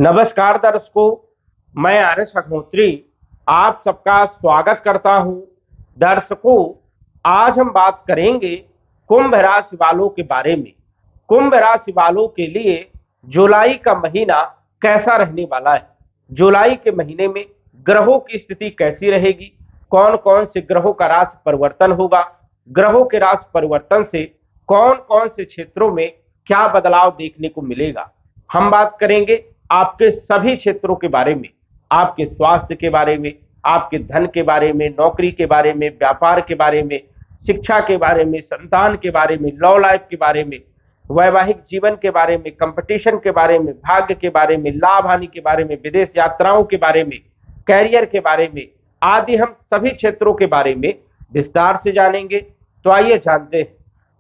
नमस्कार दर्शकों, मैं आर्यश अग्निहोत्री आप सबका स्वागत करता हूं। दर्शकों, आज हम बात करेंगे कुंभ राशि वालों के बारे में। कुंभ राशि वालों के लिए जुलाई का महीना कैसा रहने वाला है, जुलाई के महीने में ग्रहों की स्थिति कैसी रहेगी, कौन कौन से ग्रहों का राशि परिवर्तन होगा, ग्रहों के राशि परिवर्तन से कौन कौन से क्षेत्रों में क्या बदलाव देखने को मिलेगा। हम बात करेंगे आपके सभी क्षेत्रों के बारे में, आपके स्वास्थ्य के बारे में, आपके धन के बारे में, नौकरी के बारे में, व्यापार के बारे में, शिक्षा के बारे में, संतान के बारे में, लव लाइफ के बारे में, वैवाहिक जीवन के बारे में, कंपटीशन के बारे में, भाग्य के बारे में, लाभ हानि के बारे में, विदेश यात्राओं के बारे में, कैरियर के बारे में आदि हम सभी क्षेत्रों के बारे में विस्तार से जानेंगे। तो आइए जानते हैं।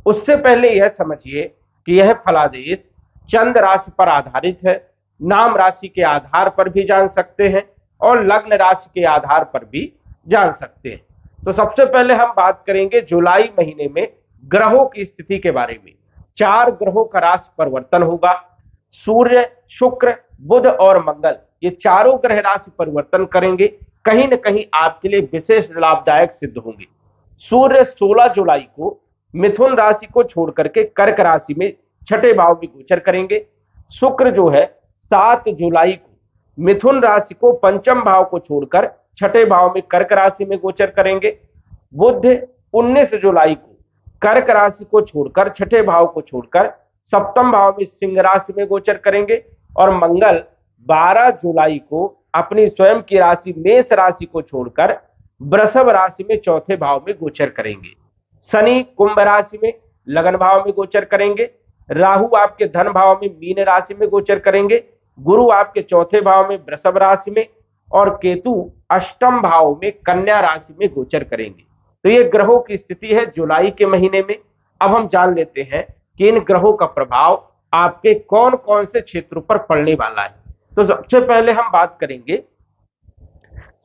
उससे पहले यह समझिए कि यह फलादेश चंद्र राशि पर आधारित है। नाम राशि के आधार पर भी जान सकते हैं और लग्न राशि के आधार पर भी जान सकते हैं। तो सबसे पहले हम बात करेंगे जुलाई महीने में ग्रहों की स्थिति के बारे में। 4 ग्रहों का राशि परिवर्तन होगा। सूर्य, शुक्र, बुध और मंगल, ये चारों ग्रह राशि परिवर्तन करेंगे, कहीं न कहीं आपके लिए विशेष लाभदायक सिद्ध होंगे। सूर्य 16 जुलाई को मिथुन राशि को छोड़ करके कर्क राशि में छठे भाव में गोचर करेंगे। शुक्र जो है 7 जुलाई को मिथुन राशि को पंचम भाव को छोड़कर छठे भाव में कर्क राशि में गोचर करेंगे। बुध 19 जुलाई को कर्क राशि को छोड़कर छठे भाव को छोड़कर सप्तम भाव में सिंह राशि में गोचर करेंगे। और मंगल 12 जुलाई को अपनी स्वयं की राशि मेष राशि को छोड़कर वृषभ राशि में चौथे भाव में गोचर करेंगे। शनि कुंभ राशि में लगन भाव में गोचर करेंगे। राहु आपके धन भाव में मीन राशि में गोचर करेंगे। गुरु आपके चौथे भाव में वृषभ राशि में और केतु अष्टम भाव में कन्या राशि में गोचर करेंगे। तो ये ग्रहों की स्थिति है जुलाई के महीने में। अब हम जान लेते हैं कि इन ग्रहों का प्रभाव आपके कौन कौन से क्षेत्रों पर पड़ने वाला है। तो सबसे पहले हम बात करेंगे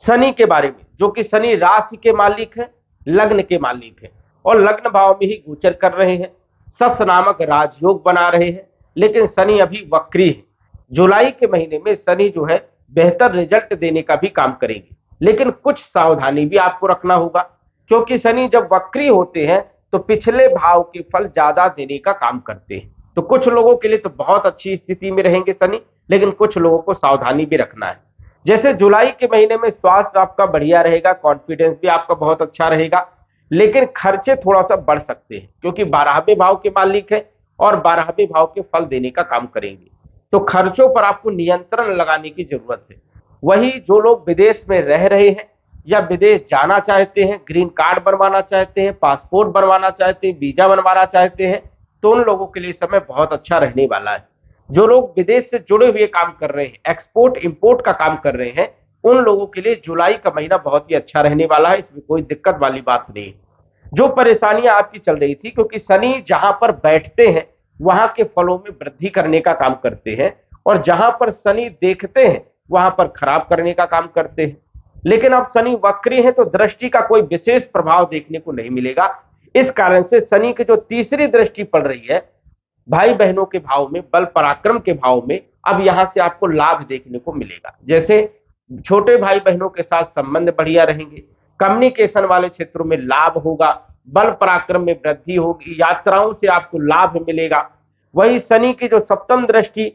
शनि के बारे में, जो कि शनि राशि के मालिक है, लग्न के मालिक है और लग्न भाव में ही गोचर कर रहे हैं। सस नामक राजयोग बना रहे हैं, लेकिन शनि अभी वक्री है। जुलाई के महीने में शनि जो है बेहतर रिजल्ट देने का भी काम करेंगे, लेकिन कुछ सावधानी भी आपको रखना होगा, क्योंकि शनि जब वक्री होते हैं तो पिछले भाव के फल ज्यादा देने का काम करते हैं। तो कुछ लोगों के लिए तो बहुत अच्छी स्थिति में रहेंगे शनि, लेकिन कुछ लोगों को सावधानी भी रखना है। जैसे जुलाई के महीने में स्वास्थ्य आपका बढ़िया रहेगा, कॉन्फिडेंस भी आपका बहुत अच्छा रहेगा, लेकिन खर्चे थोड़ा सा बढ़ सकते हैं, क्योंकि 12वें भाव के मालिक है और 12वें भाव के फल देने का काम करेंगे। तो खर्चों पर आपको नियंत्रण लगाने की जरूरत है। वही जो लोग विदेश में रह रहे हैं या विदेश जाना चाहते हैं, ग्रीन कार्ड बनवाना चाहते हैं, पासपोर्ट बनवाना चाहते हैं, वीजा बनवाना चाहते हैं, तो उन लोगों के लिए समय बहुत अच्छा रहने वाला है। जो लोग विदेश से जुड़े हुए काम कर रहे हैं, एक्सपोर्ट इंपोर्ट का काम कर रहे हैं, उन लोगों के लिए जुलाई का महीना बहुत ही अच्छा रहने वाला है। इसमें कोई दिक्कत वाली बात नहीं है। जो परेशानियां आपकी चल रही थी, क्योंकि शनि जहां पर बैठते हैं वहां के फलों में वृद्धि करने का काम करते हैं और जहां पर शनि देखते हैं वहां पर खराब करने का काम करते हैं। लेकिन अब शनि वक्री है तो दृष्टि का कोई विशेष प्रभाव देखने को नहीं मिलेगा। इस कारण से शनि की जो तीसरी दृष्टि पड़ रही है भाई बहनों के भाव में, बल पराक्रम के भाव में, अब यहां से आपको लाभ देखने को मिलेगा। जैसे छोटे भाई बहनों के साथ संबंध बढ़िया रहेंगे, कम्युनिकेशन वाले क्षेत्रों में लाभ होगा, बल पराक्रम में वृद्धि होगी, यात्राओं से आपको लाभ मिलेगा। वही शनि की जो सप्तम दृष्टि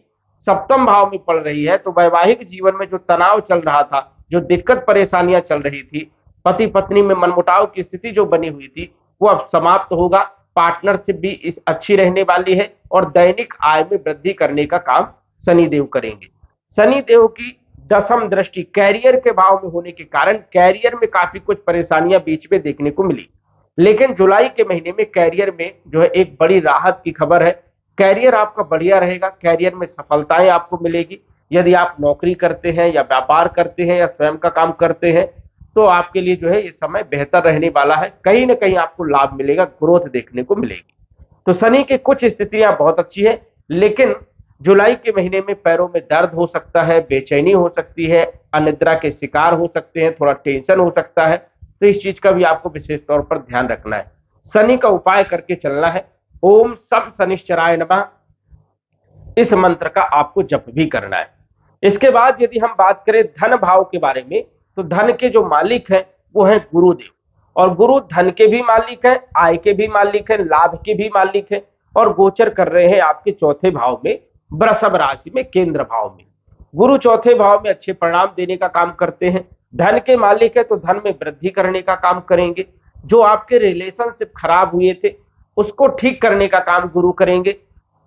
सप्तम भाव में पड़ रही है, तो वैवाहिक जीवन में जो तनाव चल रहा था, जो दिक्कत परेशानियां चल रही थी, पति पत्नी में मनमुटाव की स्थिति जो बनी हुई थी, वो अब समाप्त होगा। पार्टनरशिप भी इस अच्छी रहने वाली है और दैनिक आय में वृद्धि करने का काम शनिदेव करेंगे। शनिदेव की 10वीं दृष्टि कैरियर के भाव में होने के कारण कैरियर में काफी कुछ परेशानियां बीच में देखने को मिली, लेकिन जुलाई के महीने में कैरियर में जो है एक बड़ी राहत की खबर है। कैरियर आपका बढ़िया रहेगा, कैरियर में सफलताएं आपको मिलेगी। यदि आप नौकरी करते हैं या व्यापार करते हैं या स्वयं का काम करते हैं, तो आपके लिए जो है ये समय बेहतर रहने वाला है। कहीं ना कहीं आपको लाभ मिलेगा, ग्रोथ देखने को मिलेगी। तो शनि की कुछ स्थितियां बहुत अच्छी है, लेकिन जुलाई के महीने में पैरों में दर्द हो सकता है, बेचैनी हो सकती है, अनिद्रा के शिकार हो सकते हैं, थोड़ा टेंशन हो सकता है। तो इस चीज का भी आपको विशेष तौर पर ध्यान रखना है। शनि का उपाय करके चलना है। ओम सम शनिश्चराय नमः, इस मंत्र का आपको जप भी करना है। इसके बाद यदि हम बात करें धन भाव के बारे में, तो धन के जो मालिक हैं वो हैं गुरुदेव, और गुरु धन के भी मालिक हैं, आय के भी मालिक हैं, लाभ के भी मालिक हैं, और गोचर कर रहे हैं आपके चौथे भाव में, वृषभ राशि में, केंद्र भाव में। गुरु चौथे भाव में अच्छे परिणाम देने का काम करते हैं। धन के मालिक है तो धन में वृद्धि करने का काम करेंगे। जो आपके रिलेशनशिप खराब हुए थे उसको ठीक करने का काम गुरु करेंगे।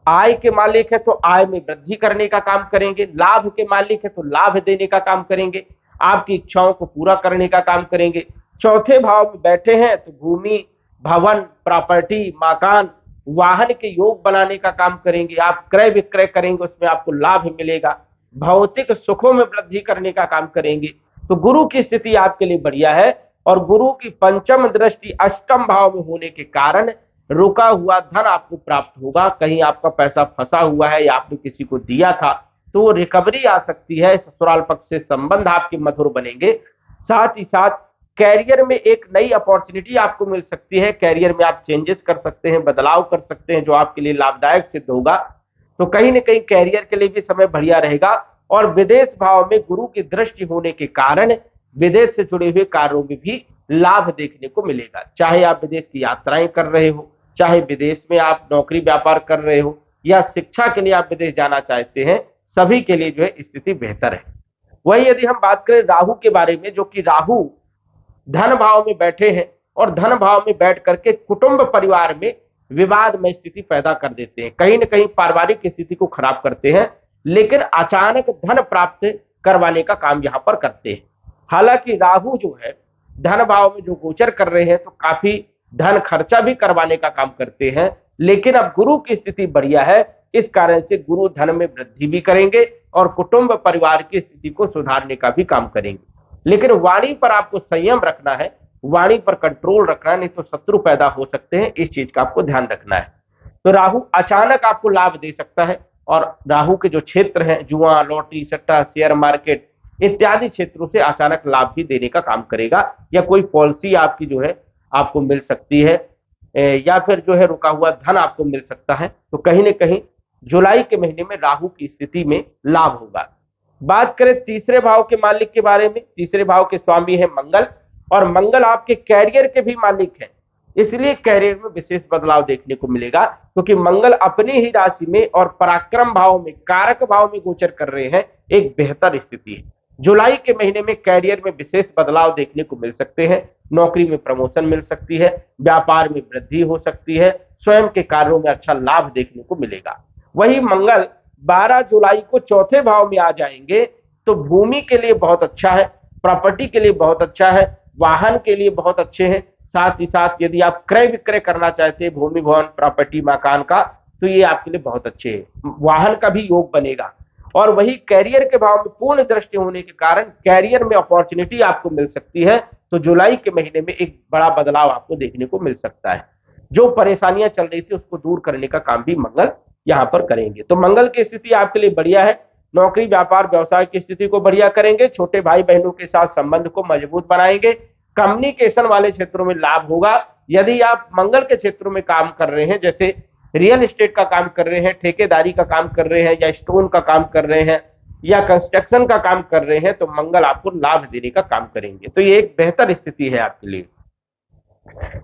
आय के मालिक है तो आय में वृद्धि करने का काम करेंगे। लाभ के मालिक है तो लाभ देने का काम करेंगे। आपकी इच्छाओं को पूरा करने का काम करेंगे। चौथे भाव में बैठे हैं तो भूमि, भवन, प्रॉपर्टी, मकान, वाहन के योग बनाने का काम करेंगे। आप क्रय विक्रय करेंगे, उसमें आपको लाभ मिलेगा। भौतिक सुखों में वृद्धि करने का काम करेंगे। तो गुरु की स्थिति आपके लिए बढ़िया है, और गुरु की पंचम दृष्टि अष्टम भाव में होने के कारण रुका हुआ धन आपको प्राप्त होगा। कहीं आपका पैसा फंसा हुआ है या आपने किसी को दिया था तो वो रिकवरी आ सकती है। ससुराल पक्ष से संबंध आपके मधुर बनेंगे। साथ ही साथ कैरियर में एक नई अपॉर्चुनिटी आपको मिल सकती है। कैरियर में आप चेंजेस कर सकते हैं, बदलाव कर सकते हैं, जो आपके लिए लाभदायक सिद्ध होगा। तो कहीं ना कहीं कैरियर के लिए भी समय बढ़िया रहेगा। और विदेश भाव में गुरु की दृष्टि होने के कारण विदेश से जुड़े हुए कार्यों में भी लाभ देखने को मिलेगा। चाहे आप विदेश की यात्राएं कर रहे हो, चाहे विदेश में आप नौकरी व्यापार कर रहे हो, या शिक्षा के लिए आप विदेश जाना चाहते हैं, सभी के लिए जो है स्थिति बेहतर है। वही यदि हम बात करें राहु के बारे में, जो कि राहु धन भाव में बैठे हैं, और धन भाव में बैठ करके कुटुंब परिवार में विवाद में स्थिति पैदा कर देते हैं। कहीं ना कहीं पारिवारिक स्थिति को खराब करते हैं, लेकिन अचानक धन प्राप्त करवाने का काम यहां पर करते हैं। हालांकि राहु जो है धन भाव में जो गोचर कर रहे हैं तो काफी धन खर्चा भी करवाने का काम करते हैं, लेकिन अब गुरु की स्थिति बढ़िया है, इस कारण से गुरु धन में वृद्धि भी करेंगे और कुटुंब परिवार की स्थिति को सुधारने का भी काम करेंगे। लेकिन वाणी पर आपको संयम रखना है, वाणी पर कंट्रोल रखना है, नहीं तो शत्रु पैदा हो सकते हैं। इस चीज का आपको ध्यान रखना है। तो राहु अचानक आपको लाभ दे सकता है, और राहु के जो क्षेत्र हैं, जुआ, लॉटरी, सट्टा, शेयर मार्केट इत्यादि क्षेत्रों से अचानक लाभ भी देने का काम करेगा, या कोई पॉलिसी आपकी जो है आपको मिल सकती है, या फिर जो है रुका हुआ धन आपको मिल सकता है। तो कहीं ना कहीं जुलाई के महीने में राहु की स्थिति में लाभ होगा। बात करें तीसरे भाव के मालिक के बारे में, तीसरे भाव के स्वामी है मंगल, और मंगल आपके कैरियर के भी मालिक हैं। इसलिए कैरियर में विशेष बदलाव देखने को मिलेगा, क्योंकि मंगल अपनी ही राशि में और पराक्रम भाव में, कारक भाव में गोचर कर रहे हैं। एक बेहतर स्थिति है। जुलाई के महीने में कैरियर में विशेष बदलाव देखने को मिल सकते हैं। नौकरी में प्रमोशन मिल सकती है, व्यापार में वृद्धि हो सकती है, स्वयं के कार्यों में अच्छा लाभ देखने को मिलेगा। वही मंगल 12 जुलाई को चौथे भाव में आ जाएंगे तो भूमि के लिए बहुत अच्छा है, प्रॉपर्टी के लिए बहुत अच्छा है, वाहन के लिए बहुत अच्छे हैं। साथ ही साथ यदि आप क्रय विक्रय करना चाहते हैं भूमि, भवन, प्रॉपर्टी, मकान का, तो ये आपके लिए बहुत अच्छे है। वाहन का भी योग बनेगा। और वही कैरियर के भाव में पूर्ण दृष्टि होने के कारण कैरियर में अपॉर्चुनिटी आपको मिल सकती है। तो जुलाई के महीने में एक बड़ा बदलाव आपको देखने को मिल सकता है। जो परेशानियां चल रही थी उसको दूर करने का काम भी मंगल यहां पर करेंगे। तो मंगल की स्थिति आपके लिए बढ़िया है। नौकरी, व्यापार, व्यवसाय की स्थिति को बढ़िया करेंगे। छोटे भाई बहनों के साथ संबंध को मजबूत बनाएंगे। कम्युनिकेशन वाले क्षेत्रों में लाभ होगा। यदि आप मंगल के क्षेत्रों में काम कर रहे हैं, जैसे रियल एस्टेट का काम कर रहे हैं, ठेकेदारी का काम कर रहे हैं, या स्टोन का काम कर रहे हैं, या कंस्ट्रक्शन का काम कर रहे हैं, तो मंगल आपको लाभ देने का काम करेंगे। तो ये एक बेहतर स्थिति है आपके लिए।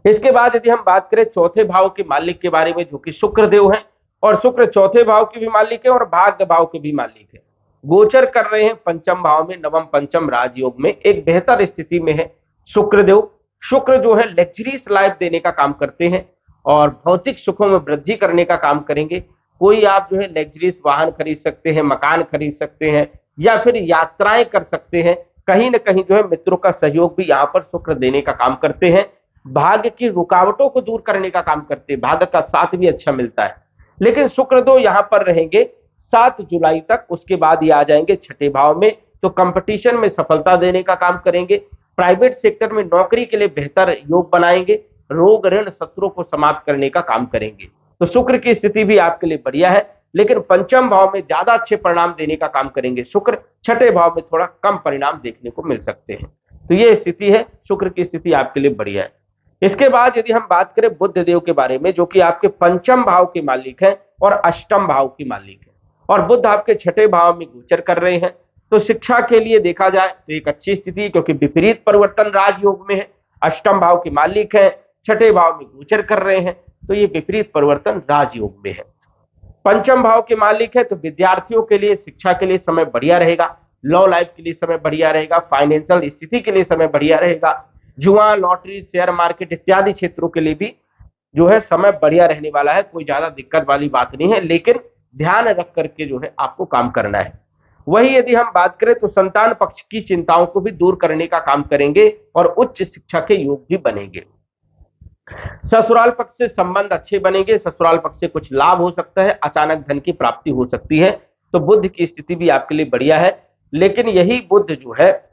इसके बाद यदि हम बात करें चौथे भाव के मालिक के बारे में, जो कि शुक्र देव हैं, और शुक्र चौथे भाव के भी मालिक है और भाग्य भाव के भी मालिक है। गोचर कर रहे हैं पंचम भाव में, नवम पंचम राजयोग में, एक बेहतर स्थिति में है शुक्रदेव। शुक्र जो है लग्जरीज लाइफ देने का काम करते हैं और भौतिक सुखों में वृद्धि करने का काम करेंगे। कोई आप जो है लग्जरीज वाहन खरीद सकते हैं, मकान खरीद सकते हैं, या फिर यात्राएं कर सकते हैं। कहीं ना कहीं जो है मित्रों का सहयोग भी यहाँ पर शुक्र देने का काम करते हैं। भाग्य की रुकावटों को दूर करने का काम करते हैं। भाग्य का साथ भी अच्छा मिलता है। लेकिन शुक्र दो यहाँ पर रहेंगे 7 जुलाई तक। उसके बाद ये आ जाएंगे छठे भाव में, तो कंपटीशन में सफलता देने का काम करेंगे। प्राइवेट सेक्टर में नौकरी के लिए बेहतर योग बनाएंगे। रोग, ऋण, शत्रु को समाप्त करने का काम करेंगे। तो शुक्र की स्थिति भी आपके लिए बढ़िया है, लेकिन पंचम भाव में ज्यादा अच्छे परिणाम देने का काम करेंगे शुक्र। छठे भाव में थोड़ा कम परिणाम देखने को मिल सकते हैं। तो ये स्थिति है, शुक्र की स्थिति आपके लिए बढ़िया है। इसके बाद यदि हम बात करें बुध देव के बारे में, जो कि आपके पंचम भाव के मालिक हैं और अष्टम भाव के मालिक हैं, और बुध आपके छठे भाव में गोचर कर रहे हैं। तो शिक्षा के लिए देखा जाए तो एक अच्छी स्थिति है, क्योंकि विपरीत परिवर्तन राजयोग में है, अष्टम भाव के मालिक है, छठे भाव में गोचर कर रहे हैं, तो ये विपरीत परिवर्तन राजयोग में है। पंचम भाव के मालिक है, तो विद्यार्थियों के लिए शिक्षा के लिए समय बढ़िया रहेगा, लॉ लाइफ के लिए समय बढ़िया रहेगा, फाइनेंशियल स्थिति के लिए समय बढ़िया रहेगा, जुआ, लॉटरी, शेयर मार्केट इत्यादि क्षेत्रों के लिए भी जो है समय बढ़िया रहने वाला है। कोई ज्यादा दिक्कत वाली बात नहीं है, लेकिन ध्यान रख करके जो है आपको काम करना है। वही यदि हम बात करें तो संतान पक्ष की चिंताओं को भी दूर करने का काम करेंगे और उच्च शिक्षा के योग भी बनेंगे। ससुराल पक्ष से संबंध अच्छे बनेंगे, ससुराल पक्ष से कुछ लाभ हो सकता है, अचानक धन की प्राप्ति हो सकती है। तो बुध की स्थिति भी आपके लिए बढ़िया है, लेकिन यही बुध जो है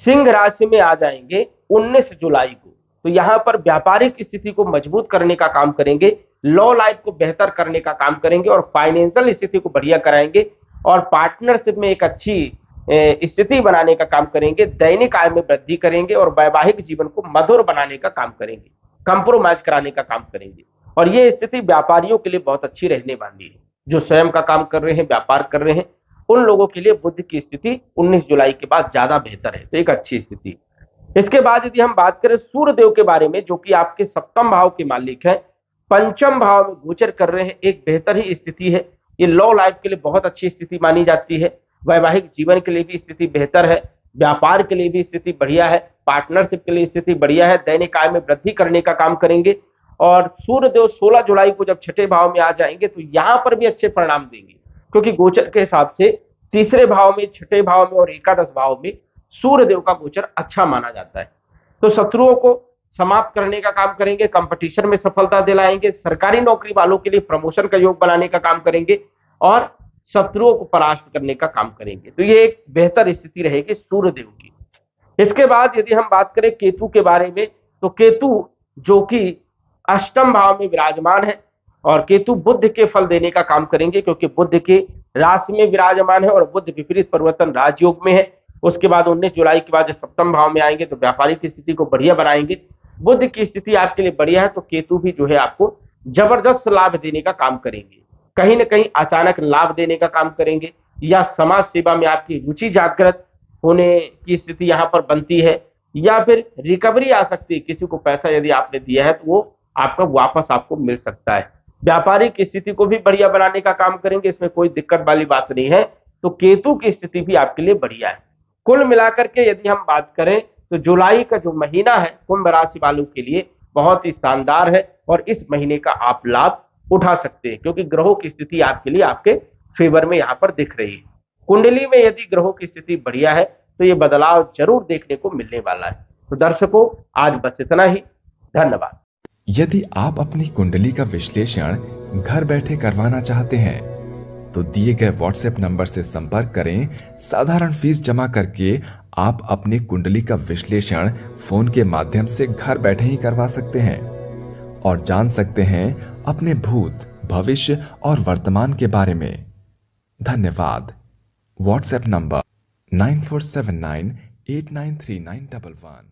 सिंह राशि में आ जाएंगे 19 जुलाई को, तो यहां पर व्यापारिक स्थिति को मजबूत करने का काम करेंगे, लॉ लाइफ को बेहतर करने का काम करेंगे और फाइनेंशियल स्थिति को बढ़िया कराएंगे और पार्टनरशिप में एक अच्छी स्थिति बनाने का काम करेंगे, दैनिक आय में वृद्धि करेंगे और वैवाहिक जीवन को मधुर बनाने का काम करेंगे, कंप्रोमाइज कराने का काम करेंगे। और ये स्थिति व्यापारियों के लिए बहुत अच्छी रहने वाली है। जो स्वयं का काम कर रहे हैं, व्यापार कर रहे हैं, उन लोगों के लिए बुध की स्थिति 19 जुलाई के बाद ज्यादा बेहतर है, तो एक अच्छी स्थिति। इसके बाद यदि हम बात करें सूर्यदेव के बारे में, जो कि आपके सप्तम भाव के मालिक हैं, पंचम भाव में गोचर कर रहे हैं, एक बेहतर ही स्थिति है। ये लॉ लाइफ के लिए बहुत अच्छी स्थिति मानी जाती है, वैवाहिक जीवन के लिए भी स्थिति बेहतर है, व्यापार के लिए भी स्थिति बढ़िया है, पार्टनरशिप के लिए स्थिति बढ़िया है, दैनिक आय में वृद्धि करने का काम करेंगे। और सूर्यदेव 16 जुलाई को जब छठे भाव में आ जाएंगे तो यहां पर भी अच्छे परिणाम देंगे, क्योंकि गोचर के हिसाब से तीसरे भाव में, छठे भाव में और एकादश भाव में सूर्यदेव का गोचर अच्छा माना जाता है। तो शत्रुओं को समाप्त करने का काम करेंगे, कंपटीशन में सफलता दिलाएंगे, सरकारी नौकरी वालों के लिए प्रमोशन का योग बनाने का काम करेंगे और शत्रुओं को परास्त करने का काम करेंगे। तो ये एक बेहतर स्थिति रहेगी सूर्यदेव की। इसके बाद यदि हम बात करें केतु के बारे में, तो केतु जो कि अष्टम भाव में विराजमान है और केतु बुध के फल देने का काम करेंगे, क्योंकि बुध के राशि में विराजमान है और बुध विपरीत परिवर्तन राजयोग में है। उसके बाद 19 जुलाई के बाद जब सप्तम भाव में आएंगे तो व्यापारिक स्थिति को बढ़िया बनाएंगे। बुध की स्थिति आपके लिए बढ़िया है, तो केतु भी जो है आपको जबरदस्त लाभ देने का काम करेंगे, कहीं ना कहीं अचानक लाभ देने का काम करेंगे, या समाज सेवा में आपकी रुचि जागृत होने की स्थिति यहां पर बनती है, या फिर रिकवरी आ सकती है। किसी को पैसा यदि आपने दिया है तो वो आपका वापस आपको मिल सकता है। व्यापारिक स्थिति को भी बढ़िया बनाने का काम करेंगे, इसमें कोई दिक्कत वाली बात नहीं है। तो केतु की स्थिति भी आपके लिए बढ़िया है। कुल मिलाकर के यदि हम बात करें तो जुलाई का जो महीना है कुंभ राशि वालों के लिए बहुत ही शानदार है और इस महीने का आप लाभ उठा सकते हैं, क्योंकि ग्रहों की स्थिति आपके लिए आपके फेवर में यहाँ पर दिख रही है। कुंडली में यदि ग्रहों की स्थिति बढ़िया है तो ये बदलाव जरूर देखने को मिलने वाला है। तो दर्शकों, आज बस इतना ही। धन्यवाद। यदि आप अपनी कुंडली का विश्लेषण घर बैठे करवाना चाहते हैं तो दिए गए व्हाट्सएप नंबर से संपर्क करें। साधारण फीस जमा करके आप अपनी कुंडली का विश्लेषण फोन के माध्यम से घर बैठे ही करवा सकते हैं और जान सकते हैं अपने भूत, भविष्य और वर्तमान के बारे में। धन्यवाद। WhatsApp number 9479893911।